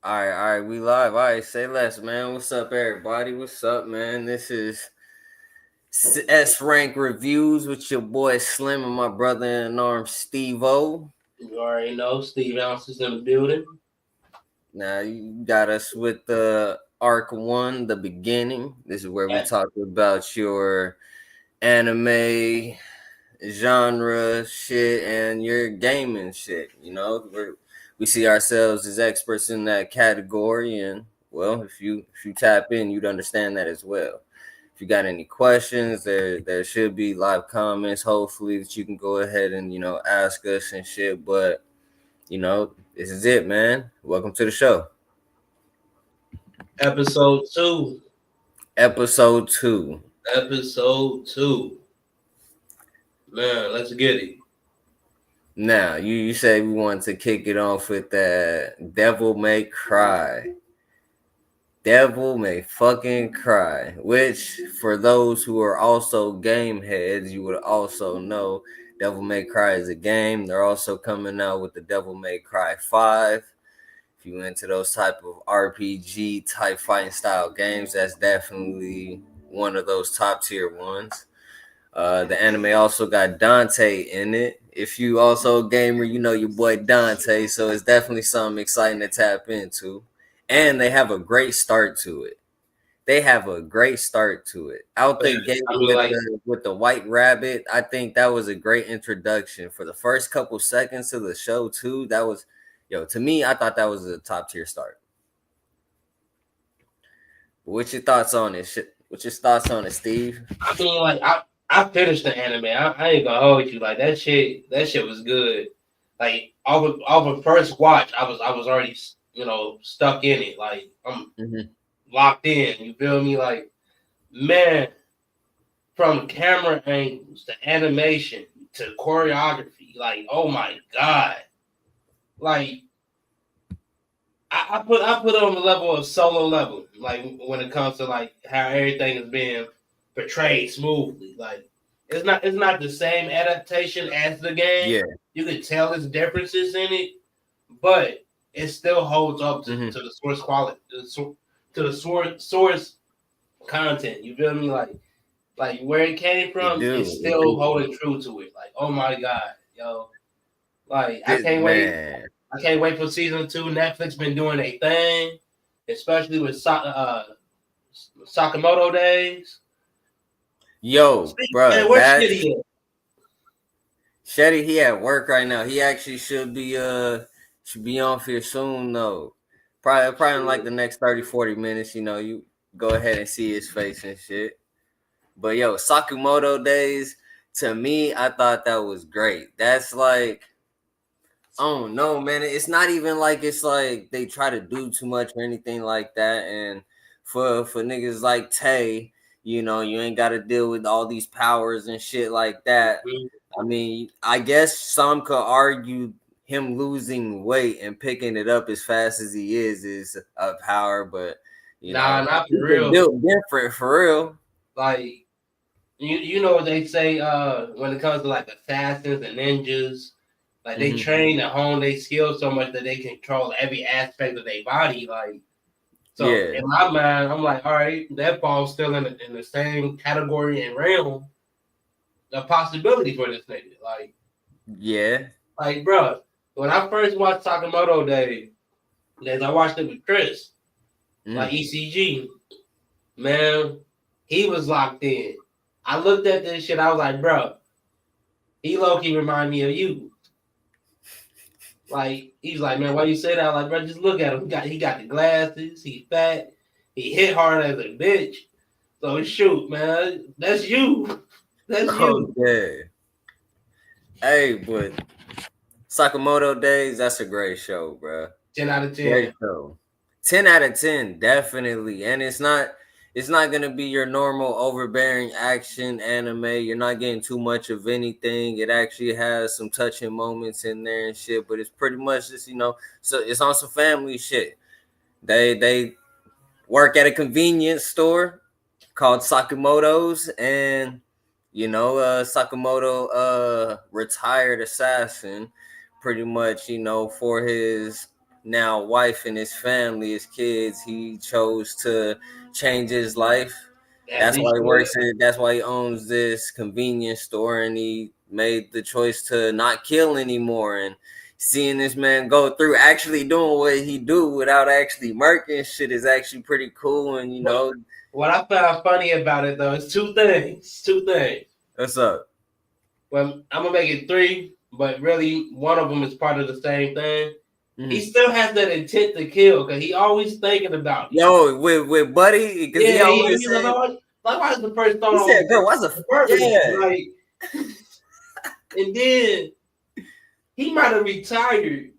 All right, we live. All right, say less, man. What's up, everybody? What's up, man? This is S Rank Reviews with your boy Slim and my brother in arms, Steve O. You already know Steve Ounce is in the building. Now, you got us with the Arc 1, the beginning. This is where we Yeah. talk about your anime genre shit and your gaming shit. We see ourselves as experts in that category, and well, if you tap in, you'd understand that as well. If you got any questions, there should be live comments. Hopefully, that you can go ahead and ask us and shit. But this is it, man. Welcome to the show, Episode 2. episode 2. Episode 2. Man, let's get it. Now, you said we wanted to kick it off with that Devil May Cry. Devil May fucking Cry, which for those who are also game heads, you would also know Devil May Cry is a game. They're also coming out with the Devil May Cry 5. If you into those type of RPG type fighting style games, that's definitely one of those top tier ones. The anime also got Dante in it. If you also a gamer, you know your boy Dante, so it's definitely something exciting to tap into. And they have a great start to it. Out But the gate I mean, like, with the white rabbit, I think that was a great introduction for the first couple seconds of the show too. That was, to me, I thought that was a top tier start. What's your thoughts on it? What's your thoughts on it, Steve? I finished the anime. I ain't gonna hold you. Like that shit. That shit was good. Like off of first watch, I was already stuck in it. Like I'm locked in. You feel me? Like man, from camera angles to animation to choreography. Like oh my god. Like I put it on the level of solo level, like when it comes to like how everything is being portrayed smoothly. Like it's not the same adaptation as the game. Yeah. You can tell there's differences in it, but it still holds up to the source quality, to the source content. You feel me? Like where it came from, it's still holding true to it. Like oh my god, yo, like I can't wait. Man. I can't wait for season 2. Netflix been doing a thing, especially with Sakamoto Days. Yo, bro, Where's Shitty at? Shetty, he at work right now. He actually should be on here soon though. Probably in like the next 30-40 minutes, you go ahead and see his face and shit. But yo, Sakamoto Days, to me, I thought that was great. That's like, I don't know, man. It's not even like it's like they try to do too much or anything like that. And for niggas like Tay, you ain't got to deal with all these powers and shit like that. I mean, I guess some could argue him losing weight and picking it up as fast as he is a power, but not for real. Built different for real. Like you know what they say when it comes to like assassins and ninjas, like they train and hone their skills so much that they control every aspect of their body. Like so, in my mind, I'm like, all right, that falls still in the same category and realm. The possibility for this nigga, like, bro, when I first watched Sakamoto Days, I watched it with Chris, like ECG, man, he was locked in. I looked at this shit, I was like, bro, he low-key remind me of you. Like, he's like, man, why you say that? I'm like, bro, just look at him. He got the glasses, he fat, he hit hard as a bitch. So shoot, man, that's you. That's you. Yeah. Hey, but Sakamoto Days, that's a great show, bro. 10 out of 10. Great show. 10 out of 10, definitely. And it's not gonna be your normal overbearing action anime. You're not getting too much of anything. It actually has some touching moments in there and shit, but it's pretty much just, so it's on some family shit. They work at a convenience store called Sakamoto's, and Sakamoto, retired assassin, pretty much, for his now wife and his family, his kids. He chose to change his life. As That's he why he should. works in. That's why he owns this convenience store, and he made the choice to not kill anymore. And seeing this man go through actually doing what he do without actually murking shit is actually pretty cool. And What I found funny about it though is two things. Two things. what's up? Well, I'm gonna make it three, but really one of them is part of the same thing. He Mm-hmm. still has that intent to kill because he always thinking about it. Yo, with Buddy, because he Yeah, always he was said, like, why is the first thought he on said, bro, what's the purpose? yeah, Like, and then he might have retired,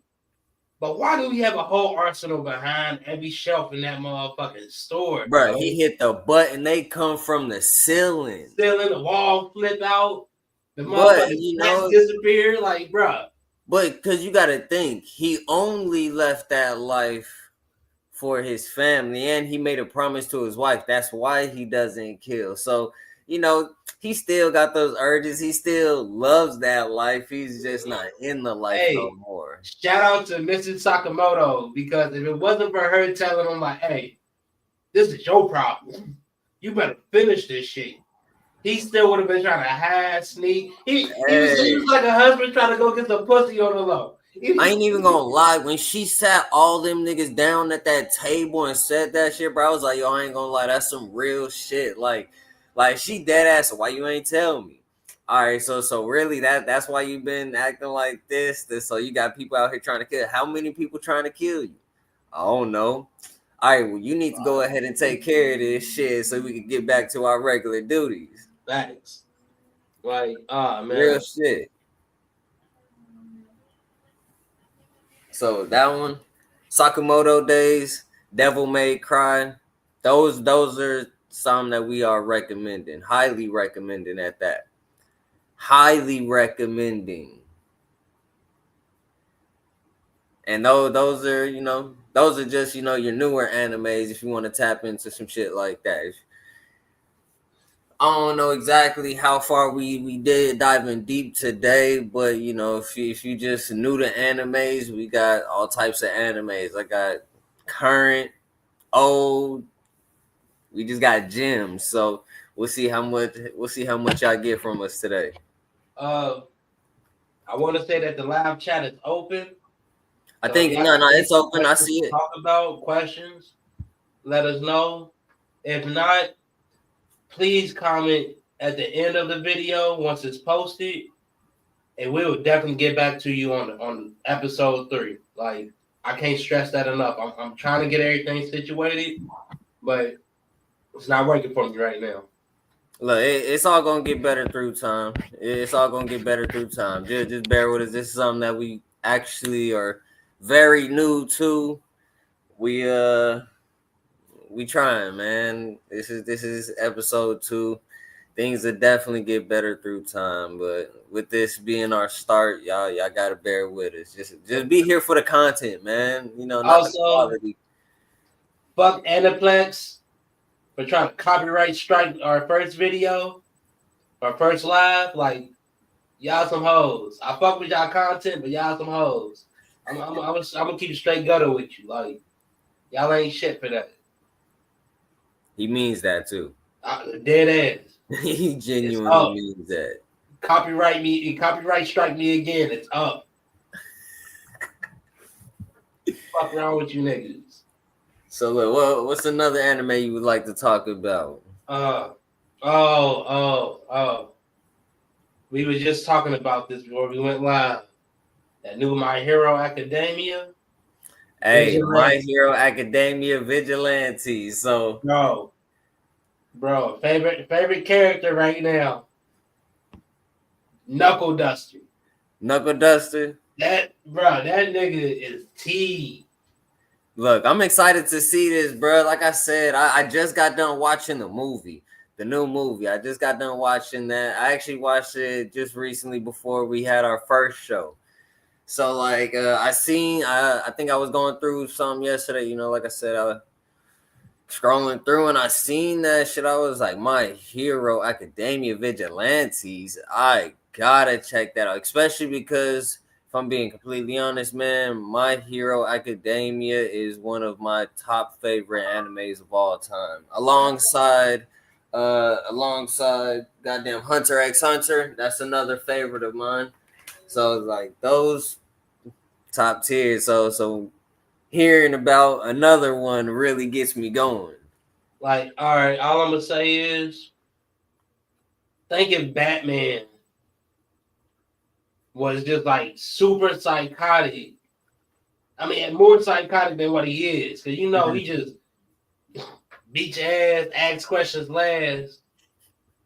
but why do we have a whole arsenal behind every shelf in that motherfucking store, bro, bro? he hit the button. They come from the ceiling. Still in the wall, flip out, the But motherfucking snacks disappear, like, bro. but because you got to think, he only left that life for his family, and he made a promise to his wife. That's why he doesn't kill. So he still got those urges. He still loves that life. He's just not in the life no Hey, more. shout out to Mrs. Sakamoto because if it wasn't for her telling him, like, hey, this is your problem, you better finish this shit. He still would have been trying to hide, sneak. He was like a husband trying to go get some pussy on the low. I ain't even gonna lie. When she sat all them niggas down at that table and said that shit, bro, I was like, yo, I ain't gonna lie, that's some real shit. Like she dead ass. Why you ain't tell me? All right, so really that's why you been acting like this. So you got people out here trying to kill. How many people trying to kill you? I don't know. All right, well, you need to go ahead and take care of this shit so we can get back to our regular duties. Thanks. Like, oh man. Real shit. So that one, Sakamoto Days, Devil May Cry, those are some that we are recommending, highly recommending at that, highly recommending. And those are those are just your newer animes if you want to tap into some shit like that. I don't know exactly how far we did diving deep today, but if you just new to animes, we got all types of animes. I got current, old. We just got gems. So we'll see how much y'all get from us today. I want to say that the live chat is open. I So think y'all no, got any it's open. I questions see to it. talk about, questions, let us know. If not, please comment at the end of the video once it's posted, and we will definitely get back to you on episode 3. Like, I can't stress that enough. I'm trying to get everything situated, but it's not working for me right now. Look, it's all gonna get better through time. It's all gonna get better through time. Just bear with us. This is something that we actually are very new to. We trying, man. This is episode 2. Things will definitely get better through time, but with this being our start, y'all gotta bear with us. Just be here for the content, man. Not the Also, quality. fuck Aniplex for trying to copyright strike our first video, our first live. Like, y'all some hoes. I fuck with y'all content, but y'all some hoes. I'm gonna keep it straight gutter with you. Like, y'all ain't shit for that. He means that too. Dead ass. He It's genuinely up. means that. Copyright me and copyright strike me again. It's up. Fuck around with you niggas. So look, what's another anime you would like to talk about? Oh. We were just talking about this before we went live. That new My Hero Academia. Hey, My Hero Academia Vigilante. So bro, favorite character right now. Knuckle Duster. Knuckle Duster. That nigga is T. Look, I'm excited to see this, bro. Like I said, I just got done watching the movie, the new movie. I just got done watching that. I actually watched it just recently before we had our first show. So like, I think I was going through some yesterday. Like I said, I was scrolling through and I seen that shit. I was like, My Hero Academia Vigilantes. I gotta check that out, especially because if I'm being completely honest, man, My Hero Academia is one of my top favorite animes of all time. Alongside goddamn Hunter x Hunter, that's another favorite of mine. So like those top tier. So hearing about another one really gets me going. Like, all right, all I'm gonna say is, think if Batman was just like super psychotic. I mean, more psychotic than what he is, because you know he just beat your ass, ask questions last.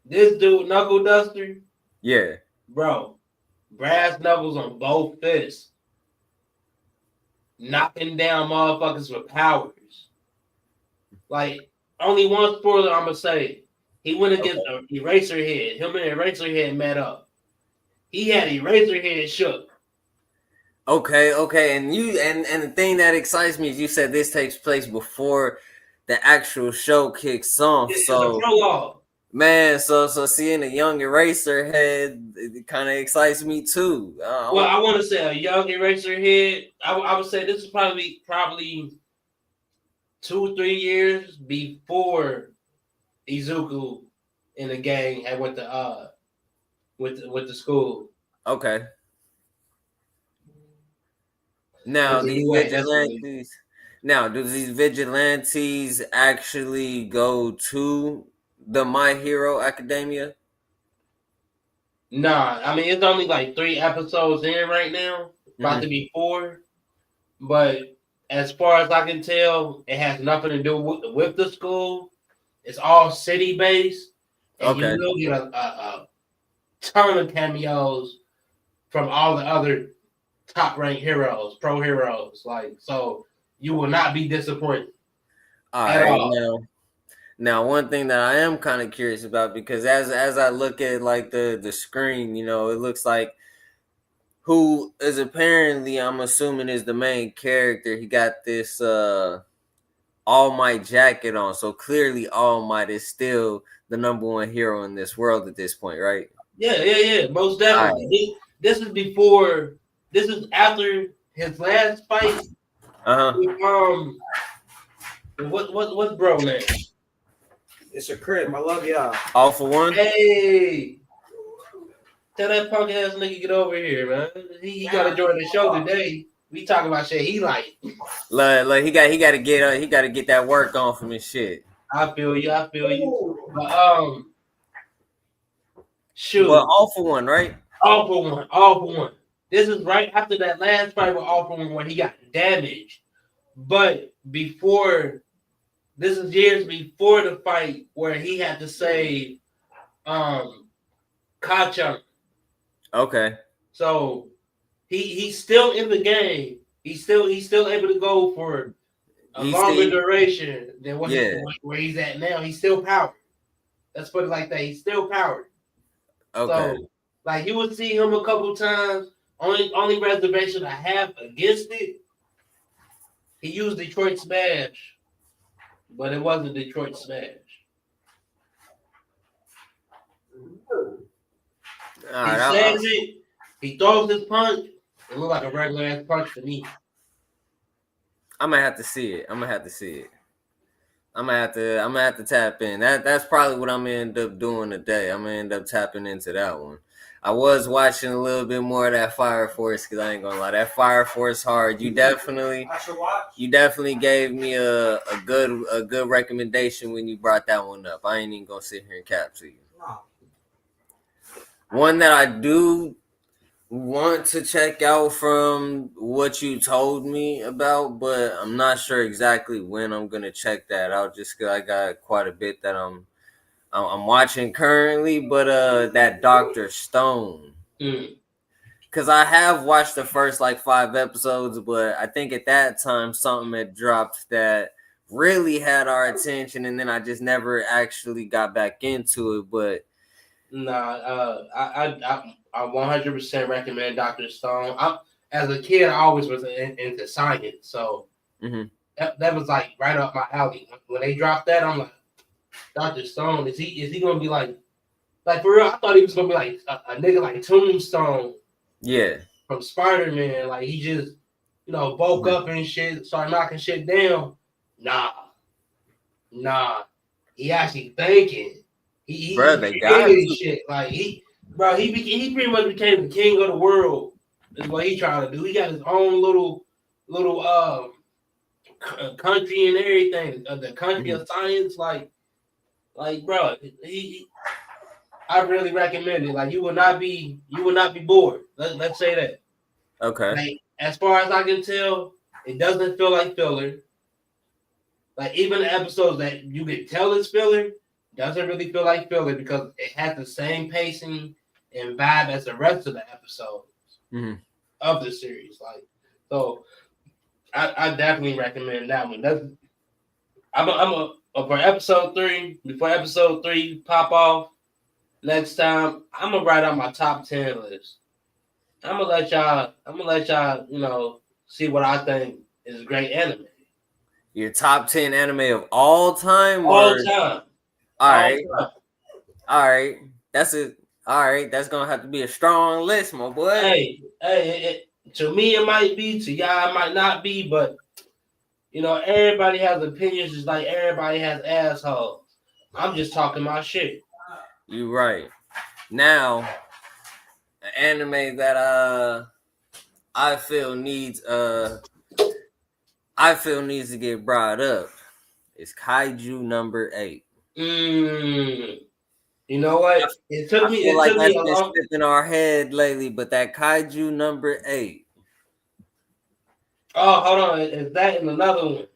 This dude, Knuckle Duster, Yeah. bro, brass knuckles on both fists, knocking down motherfuckers with powers. Like, only one spoiler I'm gonna say. He went against Eraserhead. Him and Eraserhead met up. He had Eraserhead shook. Okay, and the thing that excites me is you said this takes place before the actual show kicks off. It's a So prologue. man, so seeing a young eraser head, it kind of excites me too. Well, I want to say a young Eraserhead. I would say this is probably 2-3 years before Izuku and the gang had went to with the school. Okay. Now With the these US. vigilantes. Now, do these vigilantes actually go to the My Hero Academia? Nah, I mean it's only like 3 episodes in right now, about to be 4. But as far as I can tell, it has nothing to do with the school. It's all city based, and you Okay. will get a ton of cameos from all the other top ranked heroes, pro heroes. Like, so you will not be disappointed All at right. all. Now, one thing that I am kind of curious about, because as I look at like the screen, it looks like who is apparently, I'm assuming, is the main character. He got this All Might jacket on, so clearly All Might is still the number one hero in this world at this point, right? Yeah. Most All definitely. right. This is before. This is after his last fight Uh huh. with what's bro name? It's a crib. I love y'all. All for one. Hey, tell that punk ass nigga get over here, man. He got to join the show today. We talking about shit he like. Like he got to get that work on from his shit. I feel you. But shoot, But all for one, right? all for one. This is right after that last fight with all for one where he got damaged. But before, this is years before the fight where he had to save Kachang. Okay. So he's still in the game. He's still able to go for a longer duration than where he's at now. He's still powered. Let's put it like that. He's still powered. Okay. So like you would see him a couple times. Only reservation I have against it, he used Detroit Smash, but it wasn't Detroit Smash. He says it. He throws his punch. It looked like a regular ass punch to me. I'm gonna have to see it. I'm gonna have to tap in. That's probably what I'm gonna end up doing today. I'm gonna end up tapping into that one. I was watching a little bit more of that Fire Force because I ain't gonna lie, that Fire Force hard. You definitely gave me a good recommendation when you brought that one up. I ain't even gonna sit here and cap to you. One that I do want to check out from what you told me about, but I'm not sure exactly when I'm gonna check that out. Just cause I got quite a bit that I'm watching currently, but that Dr. Stone. Cause I have watched the first like 5 episodes, but I think at that time something had dropped that really had our attention, and then I just never actually got back into it. But I 100% recommend Dr. Stone. As a kid, I always was into science, so that was like right up my alley. When they dropped that, I'm like, Dr. Stone, is he gonna be like for real? I thought he was gonna be like a nigga like Tombstone. Yeah. from Spider-Man. Like he just, woke up and shit, started knocking shit down. Nah. He actually thinking. Bro, He they got created to. shit. Like he pretty much became the king of the world. Is what he trying to do. He got his own little country and everything. The country of science, bro. I really recommend it. Like you will not be bored. Let's say that. Okay. Like as far as I can tell, it doesn't feel like filler. Like even the episodes that you can tell is filler, doesn't really feel like filler because it has the same pacing and vibe as the rest of the episodes of the series. Like so, I definitely recommend that one. For episode 3. Before episode 3 pop off next time, I'm gonna write out my top 10 list. I'm gonna let y'all, see what I think is great anime. Your top 10 anime of all time? All Or time. all right. All right. That's it. All right. That's gonna have to be a strong list, my boy. Hey, to me it might be, to y'all it might not be, but everybody has opinions just like everybody has assholes. I'm just talking my shit. You right. Now, an anime that I feel needs to get brought up is Kaiju number 8. You know what? It took me that's a been long. slipping our head lately, but that Kaiju number 8. Oh, hold on. Is that in another one?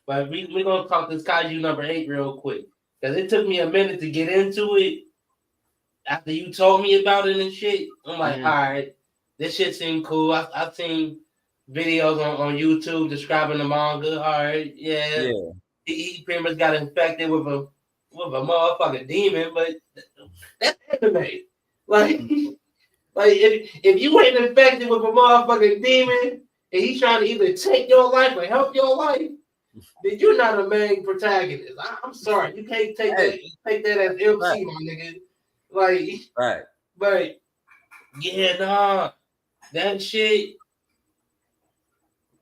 But we're gonna talk this Kaiju number 8 real quick because it took me a minute to get into it. After you told me about it and shit, I'm like, all right, this shit seemed cool. I've seen videos on YouTube describing the manga. All right, yeah. He pretty much got infected with a motherfucking demon, but that's anime. Like if you ain't infected with a motherfucking demon and he's trying to either take your life or help your life, then you're not a main protagonist. I'm sorry, you can't take that as MC, my nigga. Right. But yeah, nah, that shit.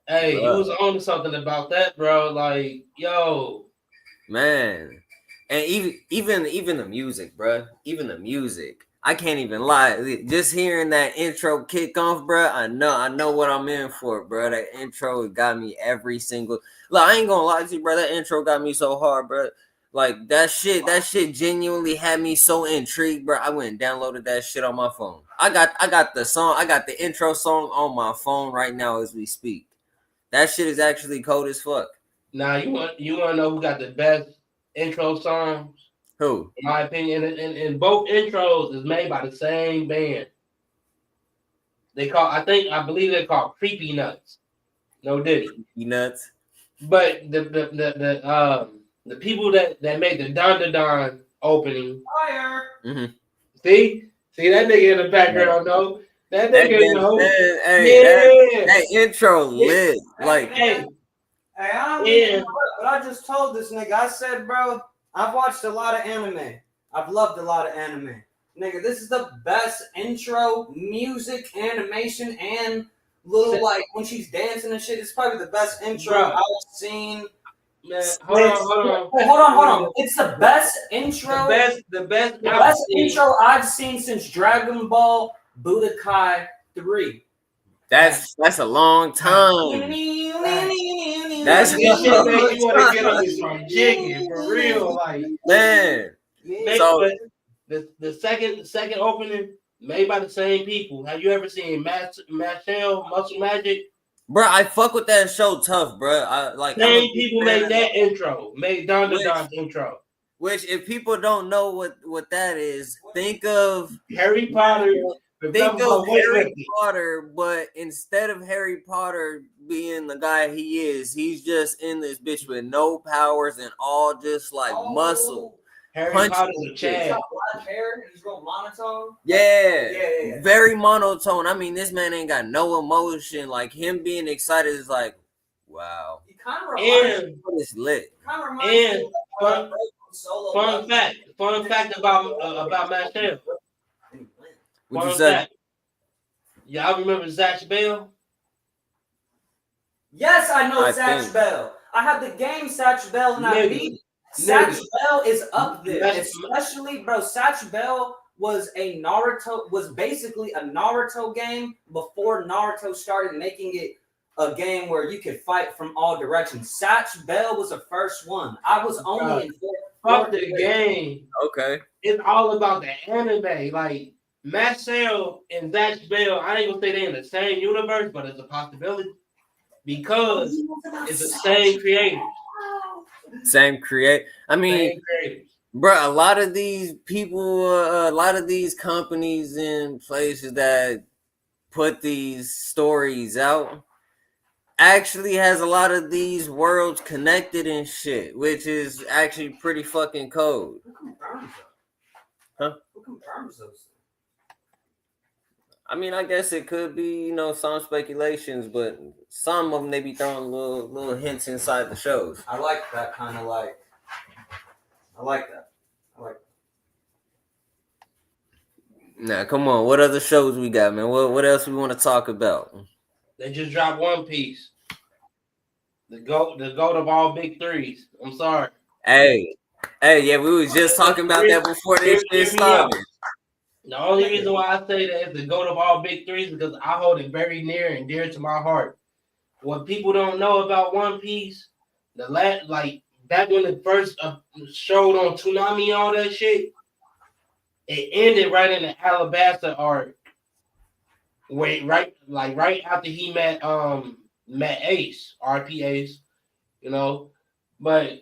Hey, you was on to something about that, bro. Like, yo, man, and even the music, bro. Even the music. I can't even lie. Just hearing that intro kick off, bro. I know what I'm in for, bro. That intro got me every single. Look, I ain't gonna lie to you, bro. That intro got me so hard, bro. Like that shit genuinely had me so intrigued, bro. I went and downloaded that shit on my phone. I got the song, I got the intro song on my phone right now as we speak. That shit is actually cold as fuck. Now you want to know who got the best intro songs? Who? In my opinion, and both intros is made by the same band. I believe they're called Creepy Nuts. No Diddy. You nuts. But the people that made the Don Don opening. Fire. See that nigga in the background though. That nigga know. That intro lit. Like I don't even know what I just told this nigga. I said, bro, I've watched a lot of anime. I've loved a lot of anime. Nigga, this is the best intro, music, animation, and little when she's dancing and shit. It's probably the best intro I've seen. Man, hold on. Wait, hold on. It's the best intro. The best intro I've seen since Dragon Ball Budokai 3. That's a long time. That's shit make you want to get up and start jigging for real, man. So the second opening made by the same people. Have you ever seen Muscle Magic? Bro, I fuck with that show tough, bro. Same people made that intro, made Don Don's intro. Which, if people don't know what that is, think of Harry Potter. Think of Harry Potter, but instead of Harry Potter being the guy he is, he's just in this bitch with no powers and all just muscle. Harry Potter's a Chad. Black hair and he's real monotone. Yeah. Very monotone. I mean, this man ain't got no emotion. Like him being excited is like, wow. He kind of reminds me. It's lit. Fun fact about Marcel. What you say? Y'all remember Zach Bell? Yes, I know I Satch think. Bell. I have the game Satch Bell and I beat. Satch Bell is up there, especially bro. Satch Bell was basically a Naruto game before Naruto started making it a game where you could fight from all directions. Satch Bell was the first one. I was only in fuck the game. Okay. It's all about the anime. Like Marcel and Zach Bell, I ain't gonna say they're in the same universe, but it's a possibility because it's the same creators. Same create. I mean, bro, a lot of these people, a lot of these companies and places that put these stories out actually has a lot of these worlds connected and shit, which is actually pretty fucking cold. Who confirms that? Huh? Who confirms those? I mean, I guess it could be, some speculations, but some of them they be throwing little hints inside the shows. I like that kind of like. I like that. Nah, come on. What other shows we got, man? What else we want to talk about? They just dropped One Piece. The goat of all big threes. I'm sorry. Hey, yeah, we was just talking about that before this shit started. The only reason why I say that is the goat of all big threes because I hold it very near and dear to my heart. What people don't know about One Piece, back when it first showed on Toonami and all that shit, it ended right in the Alabasta arc. Right after he met Ace, RP Ace, but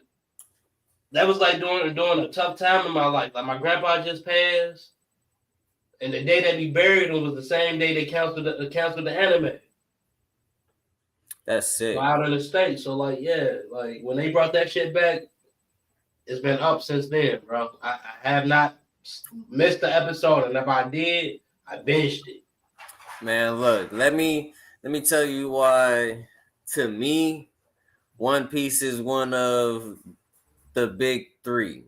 that was like during a tough time in my life. Like my grandpa just passed, and the day that we buried him was the same day they canceled the anime. That's sick. Out in the States. So when they brought that shit back, it's been up since then, bro. I have not missed the episode, and if I did, I binged it. Man, look, let me tell you why. To me, One Piece is one of the big three,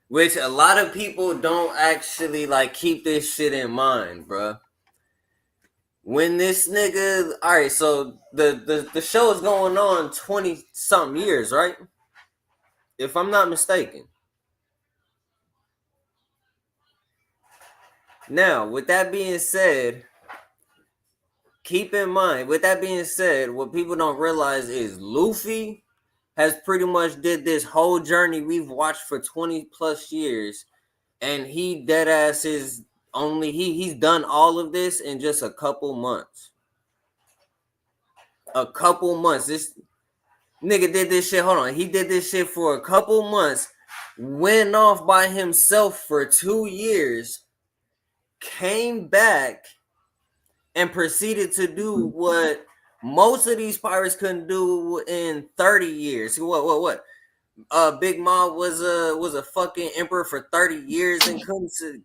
which a lot of people don't actually keep this shit in mind, bro. When this nigga, all right, so the show is going on 20-something years, right? If I'm not mistaken. Now, with that being said, keep in mind, what people don't realize is Luffy has pretty much did this whole journey we've watched for 20 plus years, and he dead ass is only he's done all of this in just a couple months. This nigga did this shit. Hold on, he did this shit for a couple months, went off by himself for 2 years, came back, and proceeded to do what most of these pirates couldn't do in 30 years. What? Big Mom was a fucking emperor for 30 years and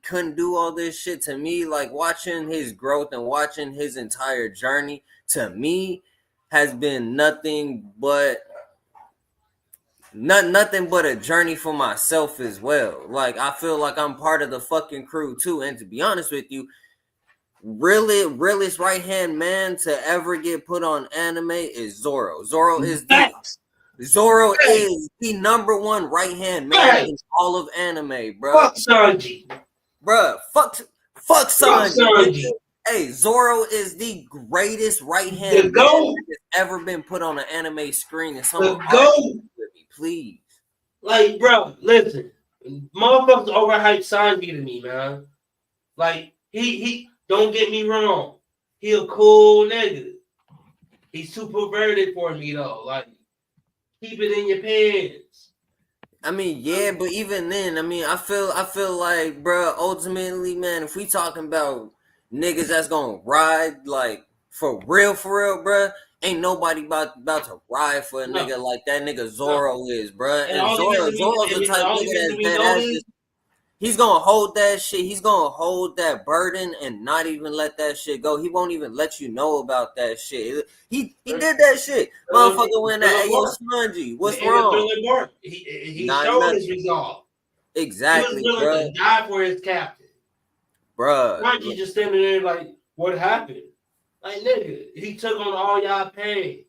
couldn't do all this shit. To me, like watching his growth and watching his entire journey, to me, has been nothing but a journey for myself as well. Like I feel like I'm part of the fucking crew too. And to be honest with you, realest right hand man to ever get put on anime is Zoro. Zoro is the number one right hand man in all of anime, bro. Fuck Sanji, bro. Fuck Sanji. Hey, Zoro is the greatest right hand man that has ever been put on an anime screen. And someone with me, please. Like, bro, listen, motherfuckers overhyped Sanji to me, man. Like he. Don't get me wrong. He a cool nigga. He's too perverted for me though. Like, keep it in your pants. I mean, yeah, but even then, I mean, I feel like, bro, ultimately, man, if we talking about niggas that's gonna ride, like, for real, bro, ain't nobody about to ride for a nigga like that nigga Zoro is, bro. And Zoro's the type of nigga that's he's gonna hold that shit. He's gonna hold that burden and not even let that shit go. He won't even let you know about that shit. He did that shit. Motherfucker went that, hey, yo, Spongy, what's wrong? He showed his resolve. Exactly, he was willing to die for his captain. Bruh. Spongy just standing there like, what happened? Like, nigga, he took on all y'all pain.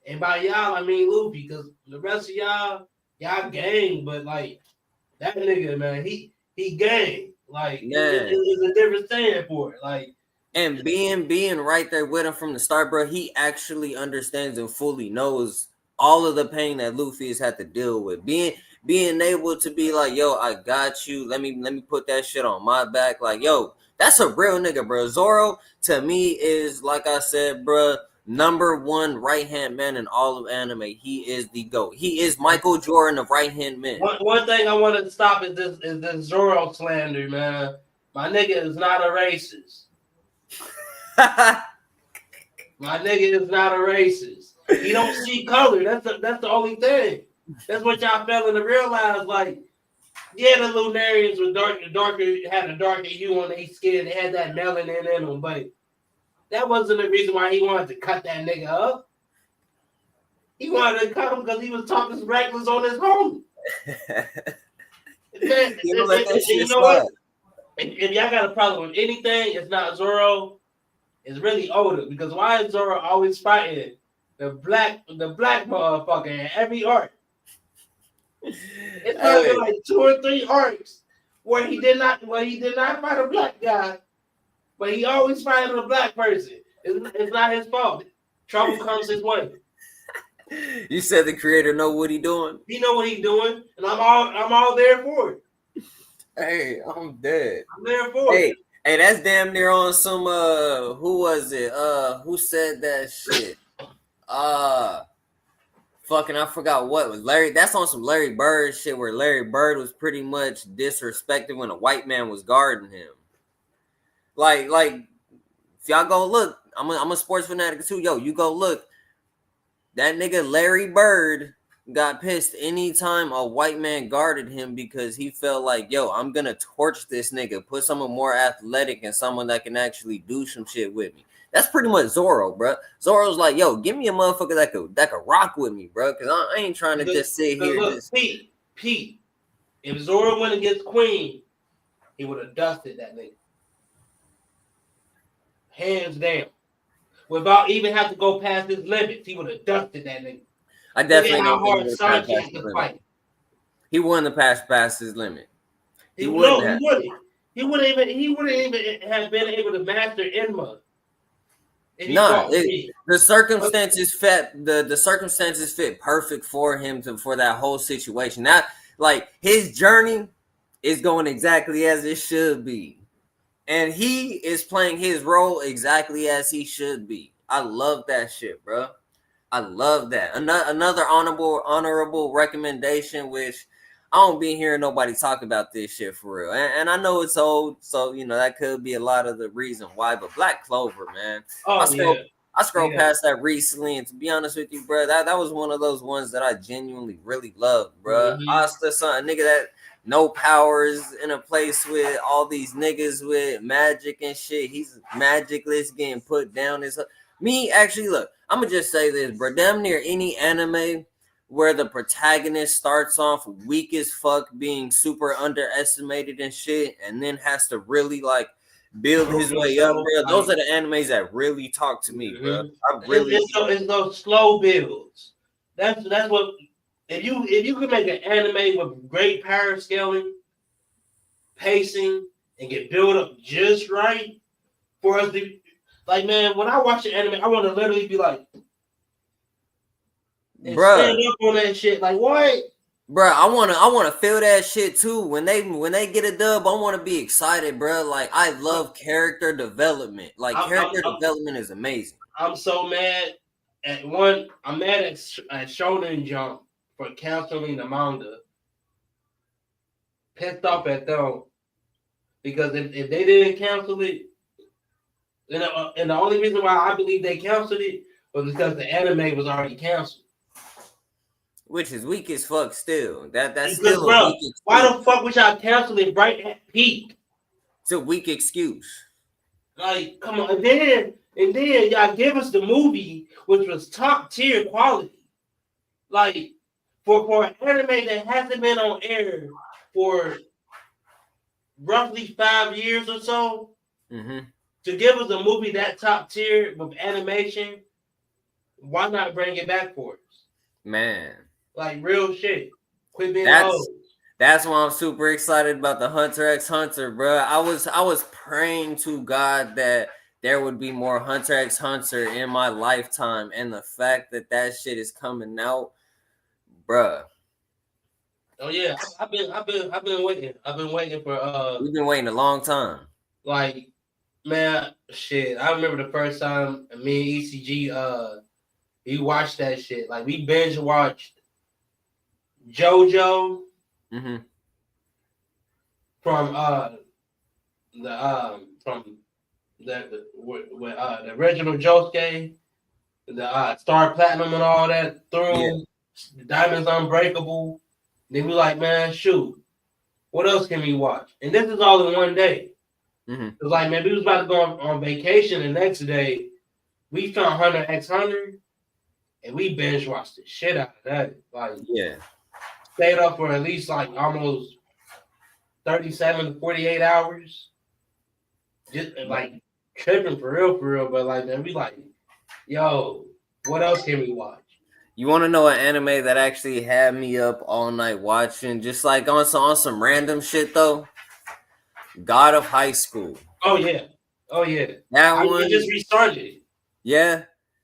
And by y'all, I mean Luffy, because the rest of y'all gang, but like that nigga, man, he gang. Like it's a different saying for it. Like, and being right there with him from the start, bro, he actually understands and fully knows all of the pain that Luffy has had to deal with. Being able to be like, yo, I got you. Let me put that shit on my back. Like, yo, that's a real nigga, bro. Zoro to me is, like I said, bro, number one right hand man in all of anime. He is the GOAT. He is Michael Jordan of right hand men. One thing I want to stop is this Zoro slander, man. My nigga is not a racist. My nigga is not a racist. He don't see color. That's the only thing. That's what y'all failing to realize. Like, yeah, the Lunarians were had a darker hue on their skin. They had that melanin in them, but that wasn't the reason why he wanted to cut that nigga up. He wanted to cut him because he was talking reckless on his homie. Man, you know what? If y'all got a problem with anything, it's not Zoro. It's really Oda, because why is Zoro always fighting the black motherfucker in every arc? It's not been like 2 or 3 arcs where he did not fight a black guy, but he always fighting a black person. It's not his fault. Trouble comes his way. You said the creator know what he doing. He know what he doing, and I'm all there for it. Hey, I'm dead. I'm there for it. Hey, that's damn near on some who was it? Who said that shit? Fucking I forgot what was Larry. That's on some Larry Bird shit where Larry Bird was pretty much disrespected when a white man was guarding him. Like if y'all go look, I'm a sports fanatic too. Yo, you go look. That nigga Larry Bird got pissed anytime a white man guarded him because he felt like, yo, I'm gonna torch this nigga, put someone more athletic and someone that can actually do some shit with me. That's pretty much Zoro, bro. Zoro's like, yo, give me a motherfucker that could rock with me, bro, because I ain't trying to just sit here. Look, Pete, if Zoro went against Queen, he would have dusted that nigga. Hands down. Without even have to go past his limits, he would have dusted that nigga. I definitely how hard Sanji had to fight. He wouldn't have passed his limit. He wouldn't even have been able to master Enma. No, the circumstances fit. The circumstances fit perfect for him for that whole situation. Not like his journey is going exactly as it should be, and he is playing his role exactly as he should be. I love that shit, bro. I love that. Another honorable recommendation, which I don't be hearing nobody talk about this shit for real. And I know it's old, so you know that could be a lot of the reason why. But Black Clover, man. I scrolled past that recently, and to be honest with you, bro, that was one of those ones that I genuinely really loved, bro. Asta, son, a nigga that no powers in a place with all these niggas with magic and shit. He's magicless, getting put down. Me, actually, look, I'm gonna just say this, bro. Damn near any anime where the protagonist starts off weak as fuck, being super underestimated and shit, and then has to really like build his way up, bro. Those are the animes that really talk to me, bro. It's those slow builds. That's what if you can make an anime with great power scaling, pacing, and get built up just right for us to. Like, man, when I watch an anime, I want to literally be like, stand up on that shit. Like, what? Bro, I wanna feel that shit too. When they get a dub, I wanna be excited, bro. Like, I love character development. Like, character development is amazing. I'm so mad at one. I'm mad at Shonen Jump for canceling the manga. Pissed off at them because if they didn't cancel it. And the only reason why I believe they canceled it was because the anime was already canceled. Which is weak as fuck still. That's because, still bro, a weak excuse. Why the fuck would y'all cancel it right at peak? It's a weak excuse. Like, come on. And then y'all give us the movie, which was top tier quality. Like, for an anime that hasn't been on air for roughly 5 years or so. Mm-hmm. to give us a movie that top tier with animation, why not bring it back for us? Man, Like real shit. Quit being that's hoes. that's why I'm super excited about the Hunter x Hunter, bro. I was praying to God that there would be more Hunter x Hunter in my lifetime, and the fact that that shit is coming out, bruh. Oh yeah, I've been waiting. I've been waiting for We've been waiting a long time. like man shit. I remember the first time me and ECG we watched that shit. Like we binge watched JoJo Mm-hmm. from from the original Josuke, the Star Platinum and all that Yeah. through Diamonds Unbreakable. They be like, man, shoot, what else can we watch? And this is all in one day. Mm-hmm. It's like, man, we was about to go on vacation the next day. We found Hunter x Hunter, and we binge watched the shit out of that. Like, Yeah. stayed up for at least like almost 37 to 48 hours. Just like tripping for real. But like, man, we like, yo, what else can we watch? You want to know an anime that actually had me up all night watching, just like on some random shit though? God of High School. Oh yeah. That It just one, restarted. yeah.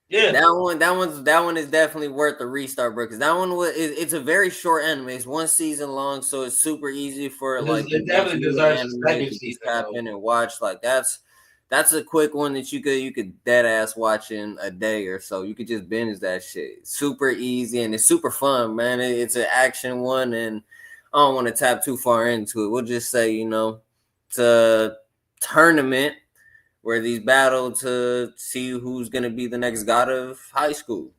Yeah. That one is definitely worth the restart, bro. Because that one it's a very short anime. It's one season long, so it's super easy for like It definitely new deserves a anime second to just season. tap in and watch. Like that's a quick one that you could dead ass watch in a day or so. You could just binge that shit. Super easy and it's super fun, man. It's an action one, and I don't want to tap too far into it. We'll just say, it's a tournament where these battle to see who's gonna be the next god of high school.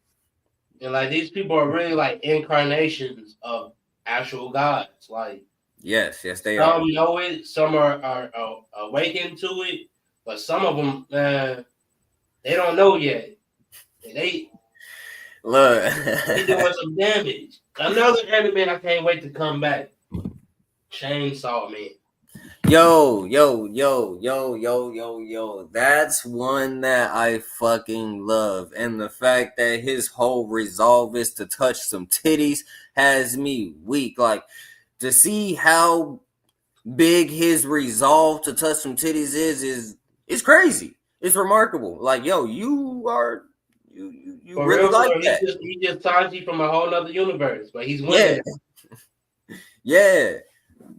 And like these people are really like incarnations of actual gods. Like Yes, they are. some know it, some are awakened to it, but some of them, they don't know yet. And Look, they doing some damage. Another anime I can't wait to come back. Chainsaw Man. yo. That's one that I fucking love, and the fact that his whole resolve is to touch some titties has me weak. Like to see how big his resolve to touch some titties is crazy. It's remarkable. Like, yo, you For really real, like that. he just Sanji from a whole other universe, but he's Yeah. winning. Yeah.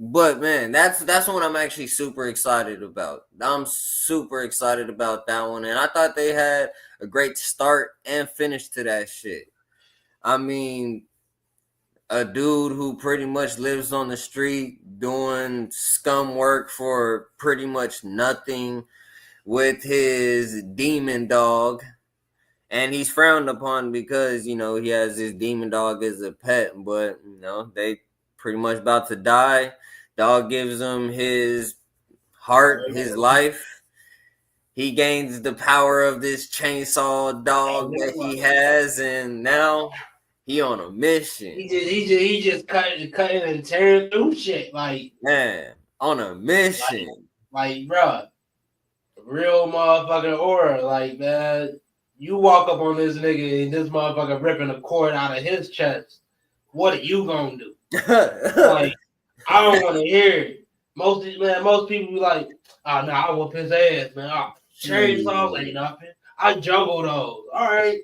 But man, that's what I'm actually super excited about. I'm super excited about that one. And I thought they had a great start and finish to that shit. I mean, a dude who pretty much lives on the street doing scum work for pretty much nothing with his demon dog, and he's frowned upon because he has his demon dog as a pet, but they pretty much about to die. Dog gives him his heart, his life. He gains the power of this chainsaw dog that he has, and now he on a mission. He just cutting and tearing through shit like Man, on a mission. Like bruh, real motherfucking aura. Like man, you walk up on this nigga and this motherfucker ripping a cord out of his chest. What are you gonna do? Like I don't want to hear it. Most people be like, oh no, I whoop his ass, man. Oh, chainsaws ain't nothing. I juggle those. All right.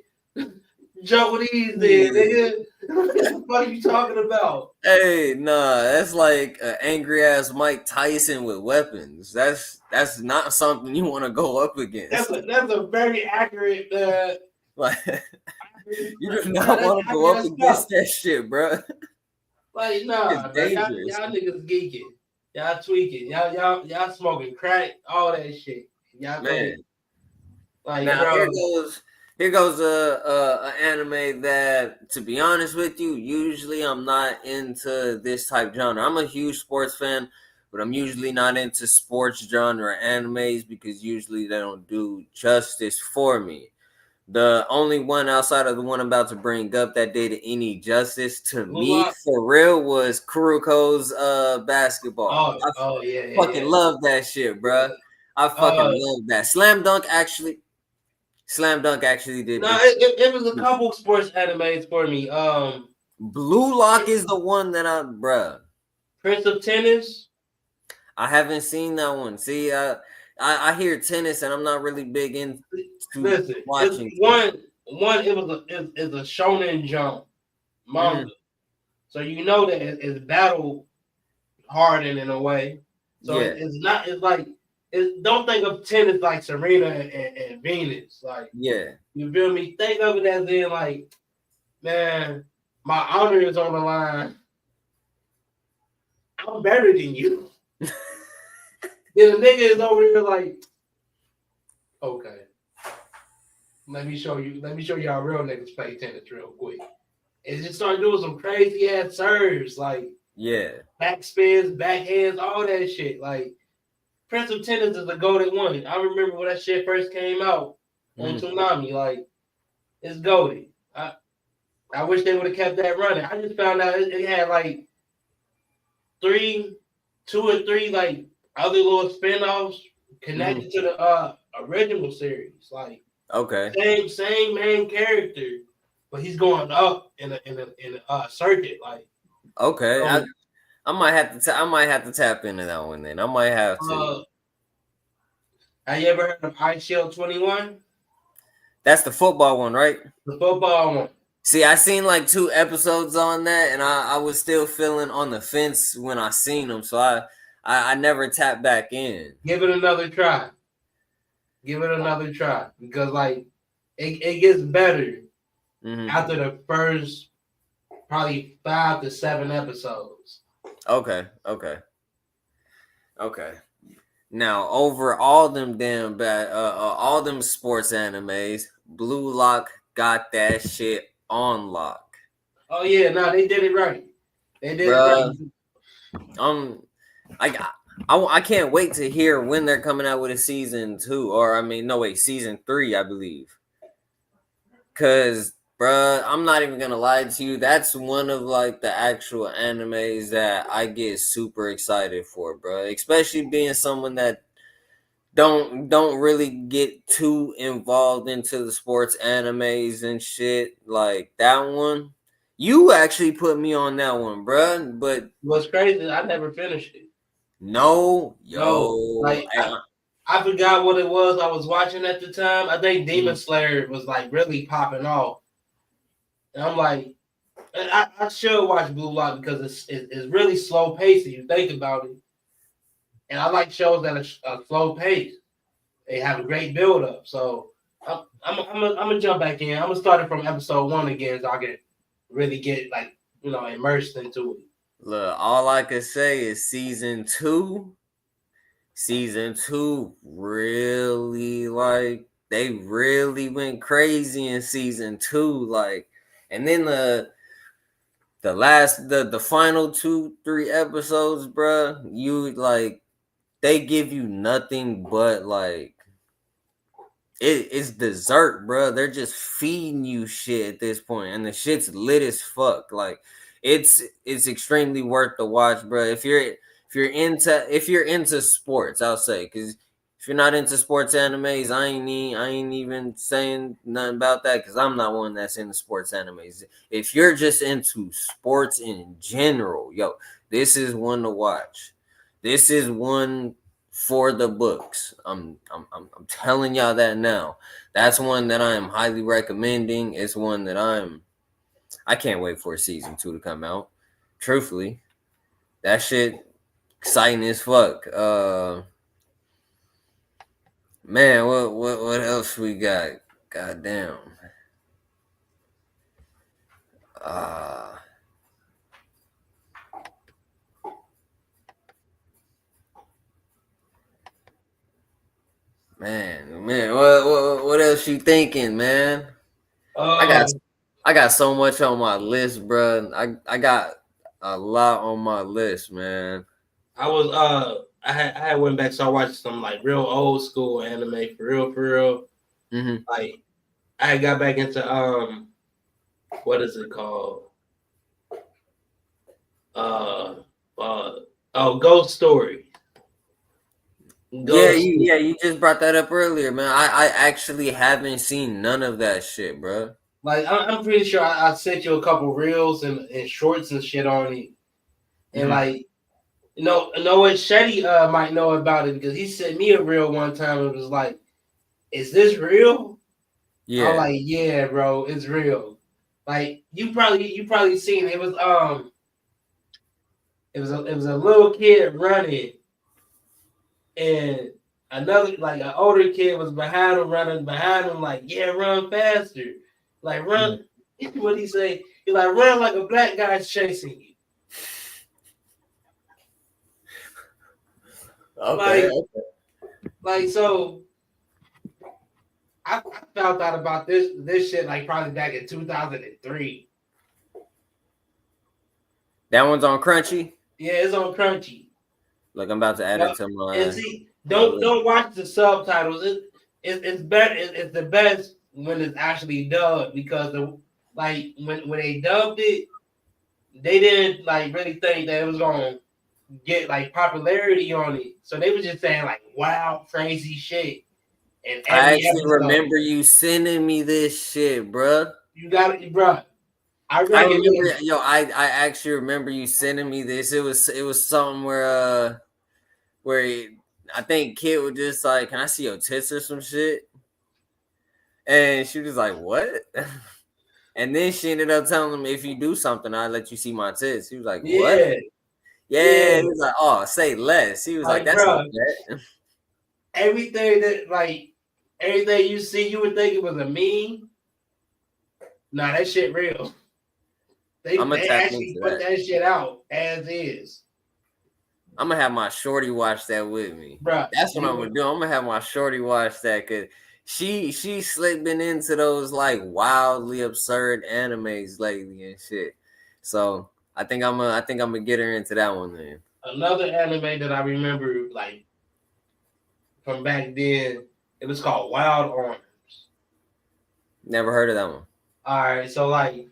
Juggle these then, nigga. What the fuck are you talking about? Hey, nah, that's like an angry ass Mike Tyson with weapons. That's not something you want to go up against. That's a very accurate. Like, you do not want to go up against that shit, bro. Like, nah, It's dangerous. y'all niggas geeking, y'all tweaking, y'all smoking crack, all that shit. Y'all Man. Like, Now bro, here goes a anime that, to be honest with you, usually I'm not into this type genre. I'm a huge sports fan, but I'm usually not into sports genre animes because usually they don't do justice for me. The only one outside of the one I'm about to bring up that did any justice to me for real was Kuroko's basketball. Oh yeah, fucking love that shit, bro. I fucking love that. Slam Dunk actually did. No, it was a couple sports animes for me. Blue Lock is the one that bruh. Prince of Tennis. I haven't seen that one. See, I hear tennis, and I'm not really big into watching. One. It was it's a Shonen Jump manga, so you know that it's battle hardened in a way. So it's not. It's like don't think of tennis like Serena and Venus. Like you feel me? Think of it as in like, man, my honor is on the line. I'm better than you. Then the nigga is over here like, okay, let me show you how real niggas play tennis real quick. And just start doing some crazy ass serves, like back spins, backhands, all that shit. Like Prince of Tennis is the golden one. I remember when that shit first came out on Toonami. Like it's golden. I wish they would have kept that running. I just found out it had like two or three like other little spin-offs connected to the original series. Like same main character, but he's going up in a circuit. Like I might have to tap into that one then. I might have to. Have you ever heard of Ice Shield 21? That's the football one, right? The football one. See, I seen like 2 episodes on that, and I was still feeling on the fence when I seen them, so I never tapped back in. Give it another try. Because like it gets better after the first probably 5 to 7 episodes. Okay. Now over all them damn all them sports animes, Blue Lock got that shit on lock. Oh yeah, no, they did it right. It right. I can't wait to hear when they're coming out with a season 2, or season 3, I believe. Cause, bruh, I'm not even gonna lie to you. That's one of like the actual animes that I get super excited for, bruh. Especially being someone that don't really get too involved into the sports animes and shit. Like that one, you actually put me on that one, bruh. But what's crazy, I never finished it. No, like I forgot what it was I was watching at the time. I think Demon Slayer was like really popping off, and I'm like, I should watch Blue Lock because it's really slow paced if you think about it, and I like shows that are slow paced. They have a great build up, so I'm gonna jump back in. I'm gonna start it from episode 1 again, so I can really get like immersed into it. Look, all I could say is season 2 really like they really went crazy in season 2, like, and then the final 2-3 episodes, bruh, you like they give you nothing but like it's dessert, bro. They're just feeding you shit at this point, and the shit's lit as fuck. Like it's extremely worth the watch, bro. If you're into sports, I'll say, because if you're not into sports animes, I ain't even saying nothing about that, because I'm not one that's into sports animes. If you're just into sports in general, this is one to watch. This is one for the books. I'm telling y'all that now. That's one that I am highly recommending. It's one that I can't wait for season 2 to come out. Truthfully, that shit exciting as fuck. Man, what else we got? Goddamn. Man, what else you thinking, man? I got so much on my list, bro. I got a lot on my list, man. I had went back, so I watched some like real old school anime for real. Like I got back into what is it called? Ghost Story. Go to sleep. You just brought that up earlier, man. I actually haven't seen none of that shit, bro. Like I'm pretty sure I sent you a couple reels and shorts and shit on it, and like know what Shetty might know about it because he sent me a reel one time and was like, "Is this real?" Yeah. I'm like, "Yeah, bro, it's real." Like you probably seen it was it was a little kid running and another like an older kid was behind him running behind him like, "Yeah, run faster." Like run what he say? He like run like a black guy's chasing you. Okay. Like so I found out about this shit like probably back in 2003. That one's on Crunchy. Yeah, it's on Crunchy. Look, I'm about to add it to my. And see, don't watch the subtitles. It's better. It's the best when it's actually dubbed because when they dubbed it, they didn't like really think that it was gonna get like popularity on it. So they were just saying like wild, crazy shit. And I every actually episode, remember you sending me this shit, bruh. you got it, bro. I I remember, recommend. I actually remember you sending me this. It was something where I think kid was just like, "Can I see your tits or some shit?" And she was like, "What?" And then she ended up telling him, "If you do something, I'll let you see my tits." He was like, "What?" Yeah, Yeah, he was like, "Oh, say less." He was like, "That's bro, not that." everything you see, you would think it was a meme. Nah, that shit real. I'm gonna They tap actually into put that. that shit out as is. I'm gonna have my shorty watch that with me. Bruh, That's what I'm gonna do. I'm gonna have my shorty watch that because she slipping into those like wildly absurd animes lately and shit. So I think I'm gonna get her into that one then. Another anime that I remember like from back then, it was called Wild Arms. Never heard of that one. All right, so like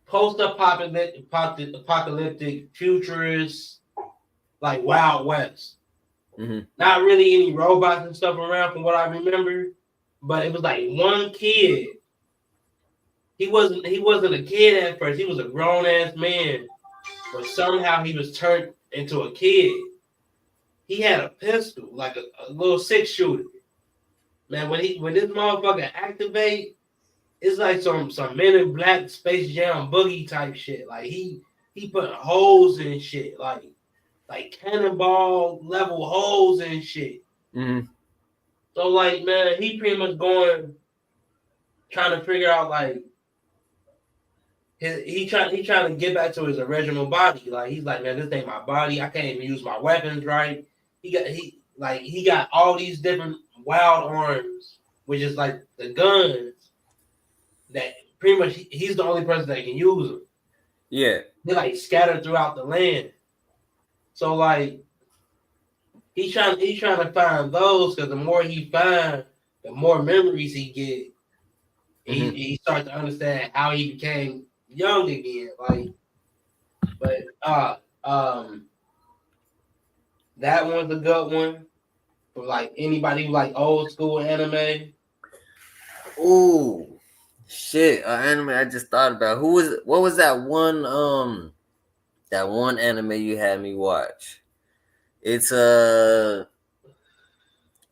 post-apocalyptic futurist, like Wild West. Mm-hmm. Not really any robots and stuff around from what I remember, but it was like one kid. He wasn't a kid at first. He was a grown ass man, but somehow he was turned into a kid. He had a pistol, like a little 6-shooter. Man, when this motherfucker activate, it's like some Men in Black Space Jam boogie type shit. Like he put holes in shit, like cannonball level holes and shit. Mm-hmm. So like, man, he pretty much trying to figure out like he trying to get back to his original body. Like he's like, man, this ain't my body. I can't even use my weapons right. He got all these different wild arms, which is like the guns that pretty much he's the only person that can use them. Yeah. They're like scattered throughout the land. So like he's trying to find those because the more he finds, the more memories he get. Mm-hmm. He starts to understand how he became young again. Like, but that one's a good one for like anybody who like old school anime. Ooh, shit! Anime I just thought about. What was that one? That one anime you had me watch. It's It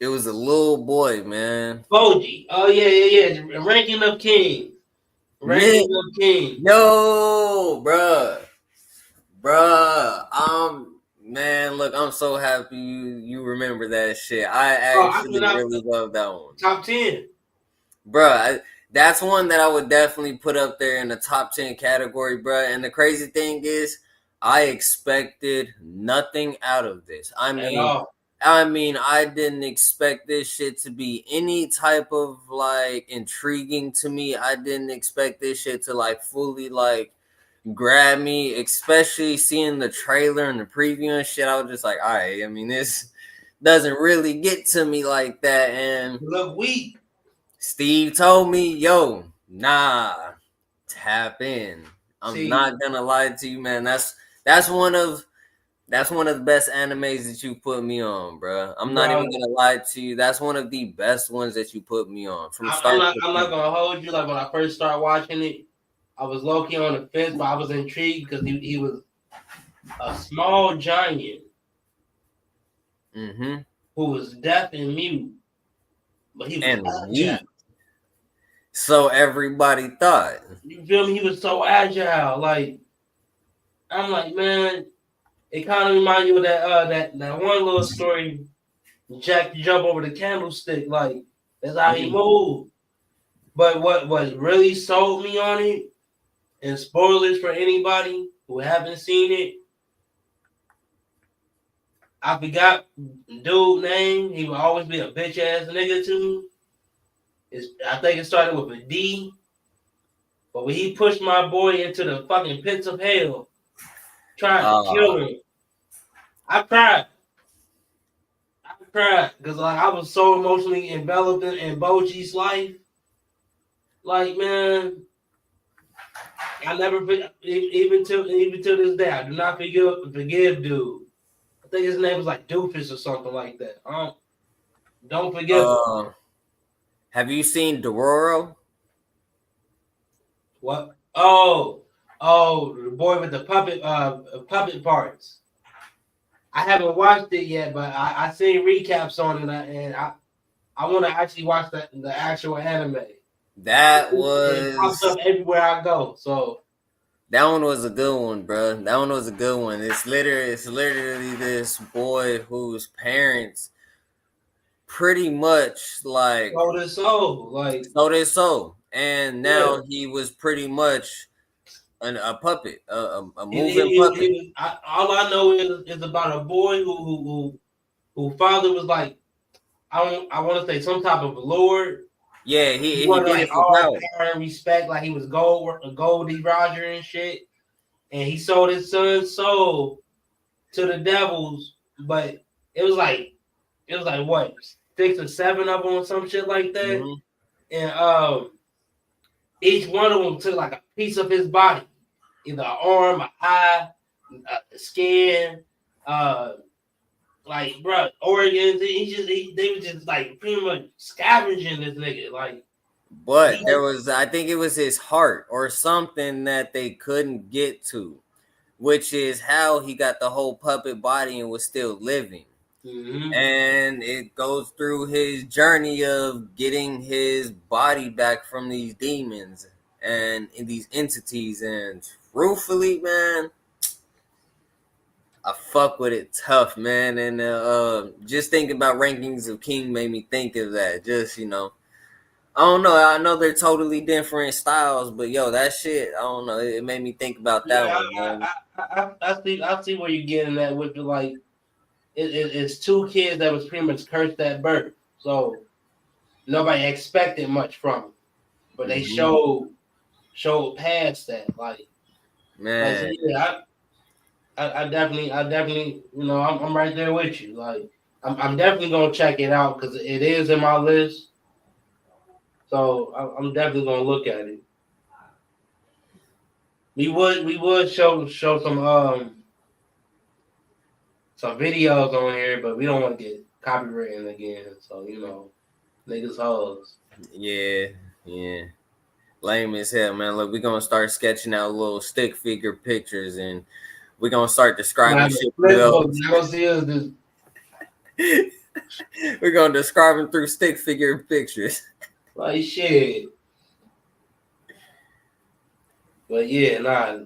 was a little boy, man. Boji. Oh yeah. Ranking of Kings. Man, Ranking of Kings. yo, bruh. Man, look, I'm so happy you remember that shit. I actually really love that one. Top 10. Bruh, that's one that I would definitely put up there in the top 10 category, bruh. And the crazy thing is, I expected nothing out of this. I mean, I didn't expect this shit to be any type of like intriguing to me. I didn't expect this shit to like fully like grab me, especially seeing the trailer and the preview and shit. I was just like, all right, I mean, this doesn't really get to me like that. And you look weak. Steve told me, yo, nah, tap in. I'm not gonna lie to you, man. That's one of That's one of the best animes that you put me on, bro. I'm not Bro, even gonna lie to you. That's one of the best ones that you put me on from I'm start not to I'm not finish. gonna hold you. Like when I first started watching it, I was low key on the fence, but I was intrigued because he was a small giant Mm-hmm. who was deaf and mute, but he was And agile. weak. So everybody thought. You feel me? He was so agile. Like I'm like, man, it kind of reminds you of that one little story. Jack jump over the candlestick, like that's how he Mm. moved. But what really sold me on it, and spoilers for anybody who haven't seen it, I forgot dude name. He would always be a bitch ass nigga to me. I think it started with a D. But when he pushed my boy into the fucking pits of hell, trying to kill Uh, him, I cried. I cried because like I was so emotionally enveloped in Boji's life. Like man, I never even till this day, I do not forgive dude. I think his name was like Doofus or something like that. Don't forgive him. uh, have you seen Dororo? What? The boy with the puppet parts. I haven't watched it yet, but I seen recaps on it, and I want to actually watch the actual anime. That It pops was up everywhere I go. So that one was a good one, bro. That one was a good one. It's literally this boy whose parents pretty much like so this soul, like sold his soul, and yeah. now he was pretty much a puppet, a moving puppet. He was, all I know is about a boy who father was like I want to say some type of lord. Yeah, He he wanted did like it for all power. power and respect, like he was Goldie Roger and shit. And he sold his son's soul to the devils, but it was like what 6 or 7 of them or some shit like that. Hmm. And each one of them took like a piece of his body, either an arm, an eye, skin, uh, like bro, organs. They were just like pretty much scavenging this nigga. Like But he, there was, I think it was his heart or something that they couldn't get to, which is how he got the whole puppet body and was still living. mm-hmm. And it goes through his journey of getting his body back from these demons and in these entities. And truthfully, man, I fuck with it tough, man. And just thinking about rankings of King made me think of that. Just, I don't know. I know they're totally different styles, but yo, that shit, I don't know. It made me think about that Yeah, one, man. I see where you're getting at with the like. It's 2 kids that was pretty much cursed at birth, so nobody expected much from them, but they Hmm. showed past that. Like so Man, yeah, I definitely, I'm right there with you. Like, I'm definitely gonna check it out because it is in my list. So I'm definitely gonna look at it. We would show some videos on here, but we don't want to get copywritten again. So niggas hoes. yeah, yeah. Lame as hell, man. Look, we're gonna start sketching out little stick figure pictures and we're gonna start I'm describing having a shit through flip book. those. You're gonna see us just We're gonna describe them through stick figure pictures. like shit. But yeah, nah,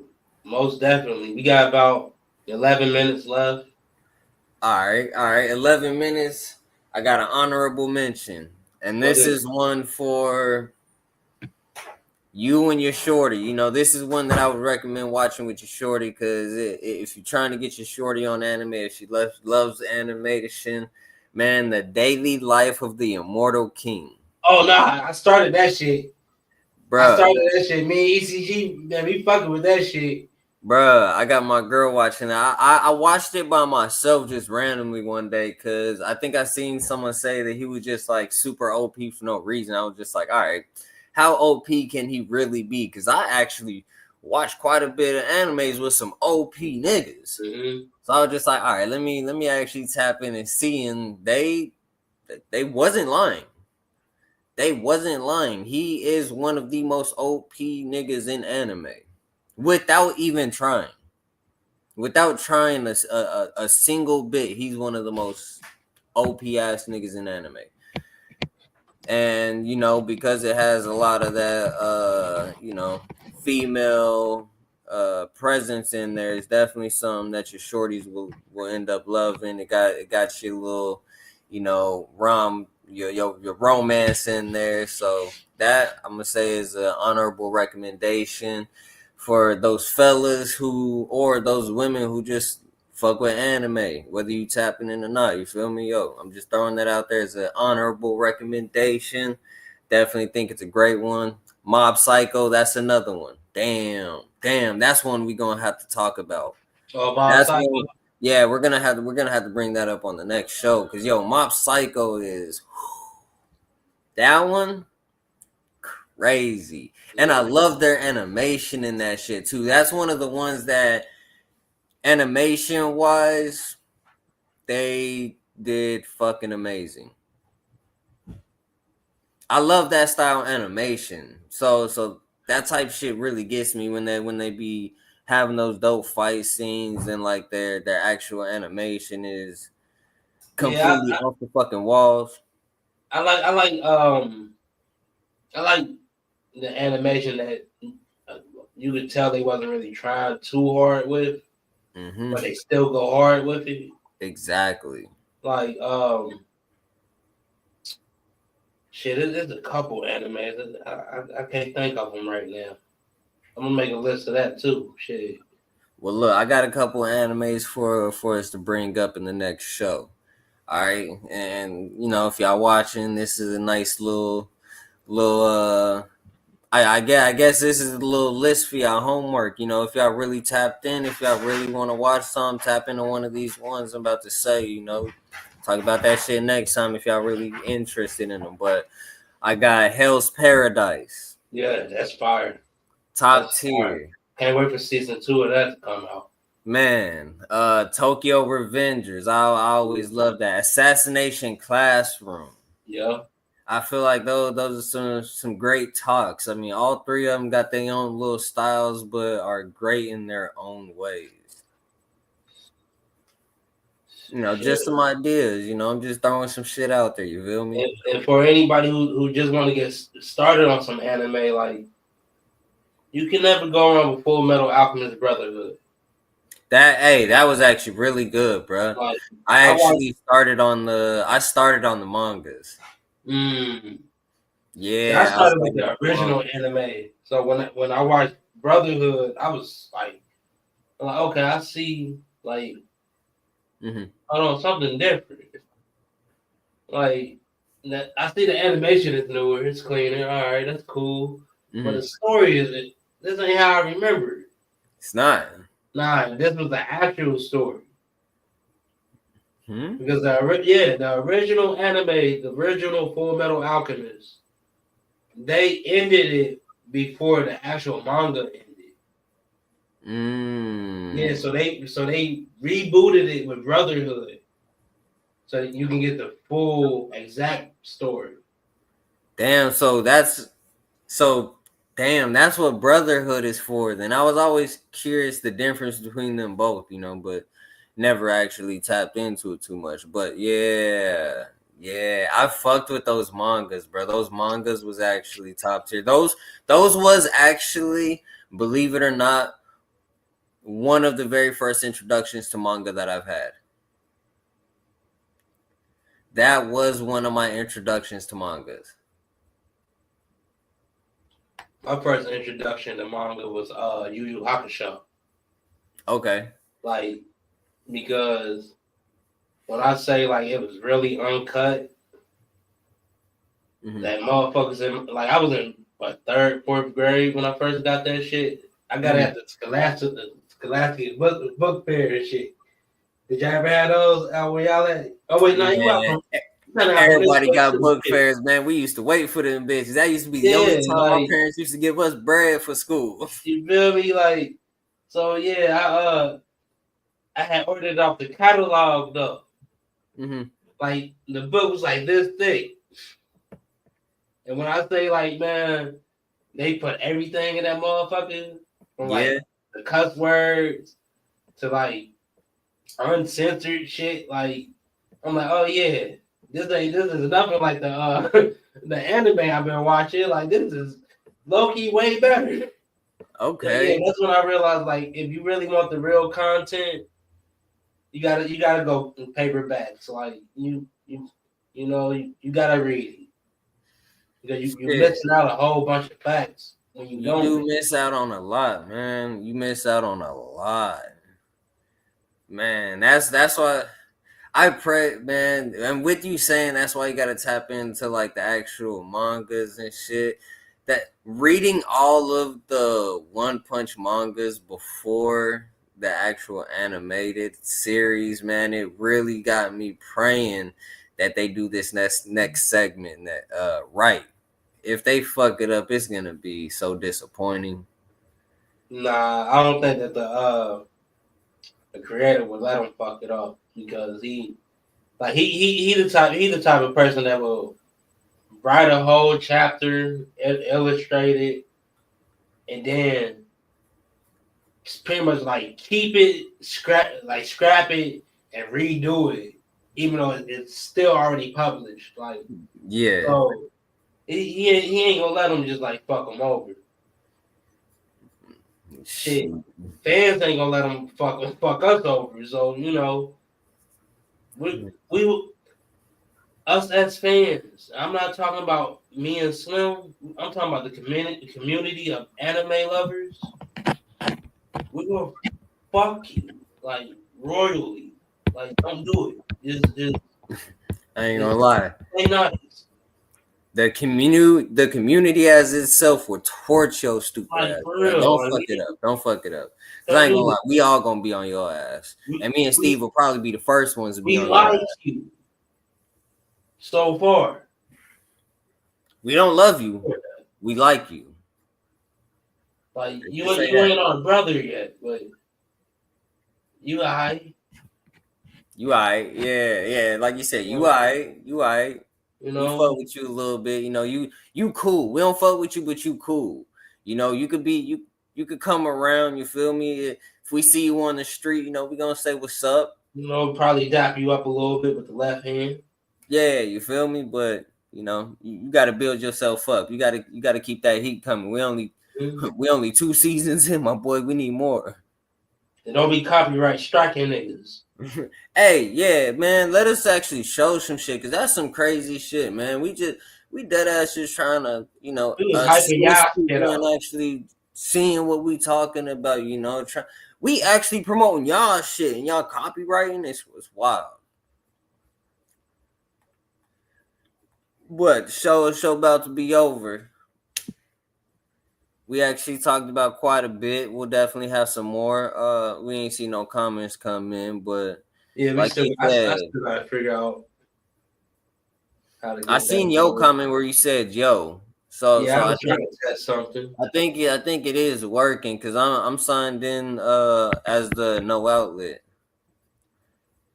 most definitely. We got about 11 minutes left. All right. 11 minutes. I got an honorable mention, and What this is is one for you and your shorty. This is one that I would recommend watching with your shorty because if you're trying to get your shorty on anime, if she loves animation, man, the daily life of the immortal king, Oh nah, I started that shit. I bruh. started that shit. Me and ECG, man, we fucking with that shit. Bruh, I got my girl watching it. I watched it by myself just randomly one day because I think I seen someone say that he was just like super OP for no reason. I was just like, all right, how OP can he really be? Because I actually watched quite a bit of animes with some OP niggas. Mm-hmm. So I was just like, all right, let me actually tap in and see, and they wasn't lying. They wasn't lying. He is one of the most OP niggas in anime, without even trying. Without trying a single bit, he's one of the most OP ass niggas in anime. And because it has a lot of that female presence in there, it's definitely something that your shorties will end up loving. It got your little your romance in there, so that I'm gonna say is an honorable recommendation for those fellas or those women who just fuck with anime, whether you tapping in or not. You feel me? Yo, I'm just throwing that out there as an honorable recommendation. Definitely think it's a great one. Mob Psycho, that's another one. Damn, that's one we gonna have to talk about. Oh, Mob That's Psycho. one. Yeah, we're gonna have to bring that up on the next show because Mob Psycho is that one crazy, and I love their animation in that shit too. That's one of the ones that animation wise, they did fucking amazing. I love that style animation. So that type shit really gets me when they be having those dope fight scenes and like their actual animation is completely off the fucking walls. I like the animation that you could tell they wasn't really trying too hard with, but they still go hard with it. Exactly. Like shit, there's a couple animes. I can't think of them right now. I'm gonna make a list of that too. Shit. Well, look, I got a couple of animes for us to bring up in the next show. All right, and if y'all watching, this is a nice little I guess this is a little list for y'all homework. If y'all really tapped in, if y'all really want to watch something, tap into one of these ones I'm about to say. Talk about that shit next time if y'all really interested in them. But I got Hell's Paradise. Yeah, that's fire. Top tier. Fire. Can't wait for season 2 of that to come out. Man, Tokyo Revengers. I always love that. Assassination Classroom. Yeah. I feel like those are some great talks. I mean, all three of them got their own little styles, but are great in their own ways. Just some ideas. I'm just throwing some shit out there. You feel me? And for anybody who just want to get started on some anime, like you can never go wrong with Full Metal Alchemist Brotherhood. That was actually really good, bro. Like, I started on the mangas. Yeah, I started with the original anime. So when I watched Brotherhood, I was like okay, I see like something different. Like that, I see the animation is newer, it's cleaner. All right, that's cool. But the story this ain't how I remember it. It's not. Nah, this was the actual story. Because the original anime, the original Full Metal Alchemist, they ended it before the actual manga ended. Yeah, so they rebooted it with Brotherhood, so that you can get the full exact story. Damn, that's what Brotherhood is for. Then I was always curious the difference between them both, but never actually tapped into it too much. But yeah, I fucked with those mangas, bro. Those mangas was actually top tier. Those was actually, believe it or not, one of the very first introductions to manga that I've had. That was one of my introductions to mangas. My first introduction to manga was Yu Yu Hakusho. Okay. Like, because when I say like it was really uncut, that motherfuckers I was in third, fourth grade when I first got that shit. I got it at the Scholastic book fair and shit. Did y'all ever have those out where y'all at? Oh wait, no, you out from Everybody got book fairs, man. We used to wait for them bitches. That used to be the only time like, our parents used to give us bread for school. You feel me? Like, so yeah, I had ordered off the catalog though. Mm-hmm. Like the book was like this thick, and when I say like, man, they put everything in that motherfucker from like the cuss words to like uncensored shit. Like, I'm like, oh yeah, this is nothing like the the anime I've been watching. Like, this is low key way better. Okay. So, yeah, that's when I realized like if you really want the real content, you gotta go paperbacks. Like you gotta read it. Because you're missing out a whole bunch of facts when you don't. You do miss out on a lot, man. You miss out on a lot. Man, that's why I pray, man. And with you saying that's why you gotta tap into like the actual mangas and shit. That reading all of the One Punch mangas before the actual animated series, man, it really got me praying that they do this next segment that right. If they fuck it up, it's gonna be so disappointing. Nah, I don't think that the creator would let him fuck it up because he the type of person that will write a whole chapter, illustrate it, and then pretty much like keep it, scrap it, and redo it, even though it's still already published. Like, yeah, so he ain't gonna let them just like fuck them over. Shit, fans ain't gonna let them fuck us over. So we us as fans. I'm not talking about me and Slim. I'm talking about the community of anime lovers. We're gonna fuck you like royally. Like, don't do it. Just I ain't gonna lie. Stay nice. The community as itself will torch your stupid ass. Don't fuck it up. Don't fuck it up. Cause I ain't gonna lie, we all gonna be on your ass. And me and Steve will probably be the first ones to be on your ass. You so far. We don't love you. We like you. Like you ain't our brother yet, but you alright. You alright. Yeah. Like you said, you alright. You alright. We fuck with you a little bit. You cool. We don't fuck with you, but you cool. You could be you could come around, you feel me? If we see you on the street, we gonna say what's up. Probably dap you up a little bit with the left hand. Yeah, you feel me? But you gotta build yourself up. You gotta keep that heat coming. We only 2 seasons in, my boy. We need more. And don't be copyright striking niggas. Hey, yeah, man, let us actually show some shit, because that's some crazy shit, man. We dead ass just trying to, and actually seeing what we talking about, we actually promoting y'all shit, and y'all copywriting. This was wild. But the show about to be over. We actually talked about quite a bit. We'll definitely have some more. We ain't see no comments come in, but yeah, I still gotta figure out how to get I seen yo comment where you said yo. So I was trying to test something. I think it is working, because I'm signed in as the no outlet,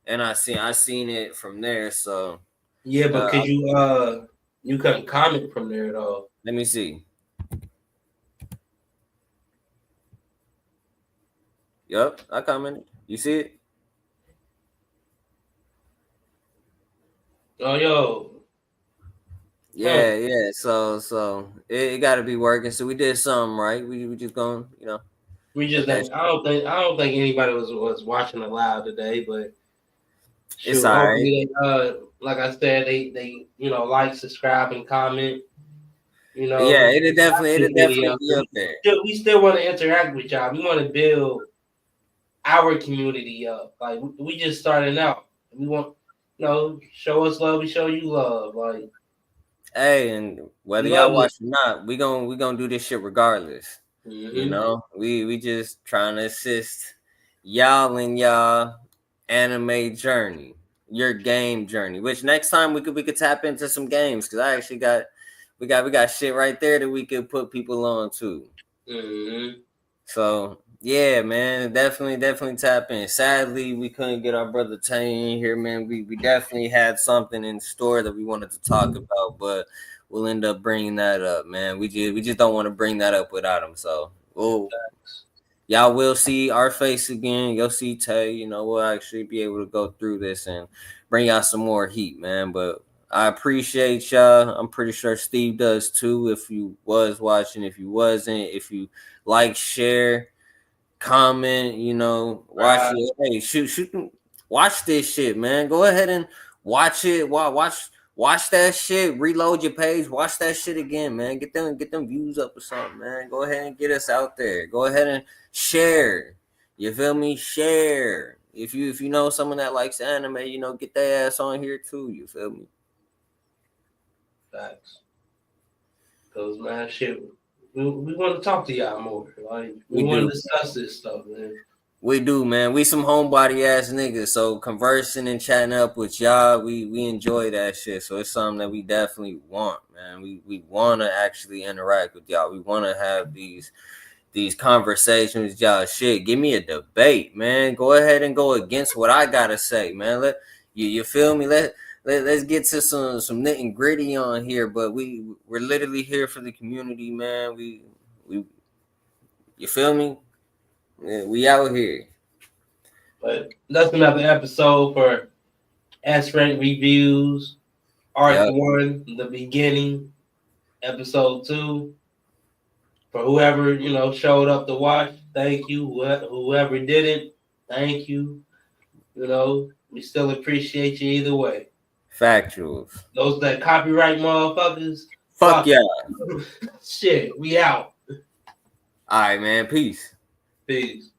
and I seen it from there. So yeah, but could you couldn't comment from there at all? Let me see. Yep, I commented. You see it? Oh, yo. Yeah. So it got to be working. So we did something right. We just going, We just I don't think anybody was watching it live today, but it's all right. They, like I said, they like, subscribe, and comment. Yeah, it'll definitely be up there. We still want to interact with y'all. We want to build our community up. Like, we just starting out. We want, show us love, we show you love. Like, hey, and whether y'all watch or not, we gonna do this shit regardless. Mm-hmm. We just trying to assist y'all in y'all anime journey. your game journey. Which next time we could tap into some games because I actually we got shit right there that we could put people on too. Mm-hmm. So yeah, man, definitely tap in. Sadly, we couldn't get our brother Tay in here, man. We definitely had something in store that we wanted to talk about, but we'll end up bringing that up, man. We just don't want to bring that up without him. So, y'all will see our face again. You'll see Tay. You know, we'll actually be able to go through this and bring y'all some more heat, man. But I appreciate y'all. I'm pretty sure Steve does too. If you was watching, if you wasn't, if you like, share, comment, you know, watch it. Hey, shoot, watch this shit, man. Go ahead and watch it. Watch that shit. Reload your page. Watch that shit again, man. Get them views up or something, man. Go ahead and get us out there. Go ahead and share. You feel me? Share. If you know someone that likes anime, you know, get their ass on here too. You feel me? Facts. Cause man, shit, we want to talk to y'all more. Like we want to discuss this stuff, man. We do, man. We some homebody ass niggas, so conversing and chatting up with y'all, we enjoy that shit. So it's something that we definitely want, man. We want to actually interact with y'all. We want to have these conversations with y'all. Shit, give me a debate, man. Go ahead and go against what I gotta say, man. Let you feel me? Let's get to some nitty gritty on here. But we're literally here for the community, man. We you feel me? Yeah, we out here. But that's another episode for S-Rank Reviews, Arc 1, the beginning, Episode 2. For whoever, you know, showed up to watch, thank you. Whoever didn't, thank you. You know, we still appreciate you either way. Factuals. Those that copyright motherfuckers, fuck yeah. Shit, we out. All right, man. Peace. Peace.